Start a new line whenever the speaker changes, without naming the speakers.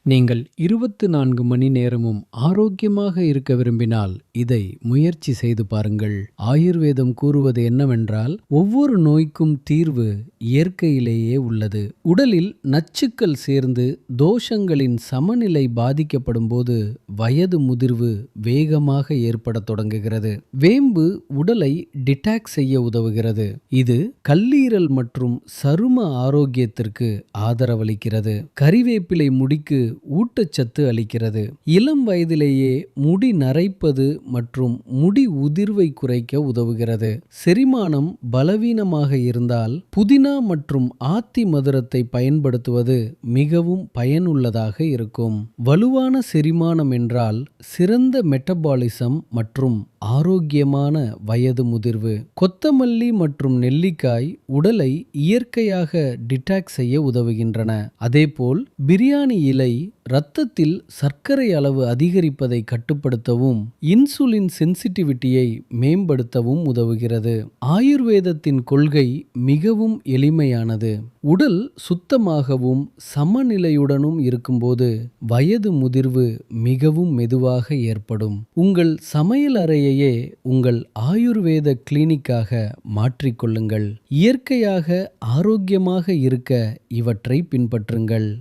நீங்கள் 24 மணி நேரமும் ஆரோக்கியமாக இருக்க விரும்பினால் இதை முயற்சி செய்து பாருங்கள். ஆயுர்வேதம் கூறுவது என்னவென்றால், ஒவ்வொரு நோய்க்கும் தீர்வு இயற்கையிலேயே உள்ளது. உடலில் நச்சுக்கள் சேர்ந்து தோஷங்களின் சமநிலை பாதிக்கப்படும் போது வயது முதிர்வு வேகமாக ஏற்படத் தொடங்குகிறது. வேம்பு உடலை டிடாக்ஸ் செய்ய உதவுகிறது. இது கல்லீரல் மற்றும் சரும ஆரோக்கியத்திற்கு ஆதரவளிக்கிறது. கறிவேப்பிலை முடிக்கு ஊட்டச்சத்து அளிக்கிறது. இளம் வயதிலேயே முடி நரைப்பது மற்றும் முடி உதிர்வை குறைக்க உதவுகிறது. செரிமானம் பலவீனமாக இருந்தால் புதினா மற்றும் ஆத்தி மதுரத்தை பயன்படுத்துவது மிகவும் பயனுள்ளதாக இருக்கும். வலுவான செரிமானம் என்றால் சிறந்த மெட்டபாலிசம் மற்றும் ஆரோக்கியமான வயது முதிர்வு. கொத்தமல்லி மற்றும் நெல்லிக்காய் உடலை இயற்கையாக டிடாக்ஸ் செய்ய உதவுகின்றன. அதேபோல் பிரியாணி இலை இரத்தத்தில் சர்க்கரை அளவு அதிகரிப்பதை கட்டுப்படுத்தவும் இன்சுலின் சென்சிட்டிவிட்டியை மேம்படுத்தவும் உதவுகிறது. ஆயுர்வேதத்தின் கொள்கை மிகவும் எளிமையானது. உடல் சுத்தமாகவும் சமநிலையுடனும் இருக்கும்போது வயது முதிர்வு மிகவும் மெதுவாக ஏற்படும். உங்கள் சமையல் அறையையே உங்கள் ஆயுர்வேத கிளினிக்காக மாற்றிக்கொள்ளுங்கள். இயற்கையாக ஆரோக்கியமாக இருக்க இவற்றை பின்பற்றுங்கள்.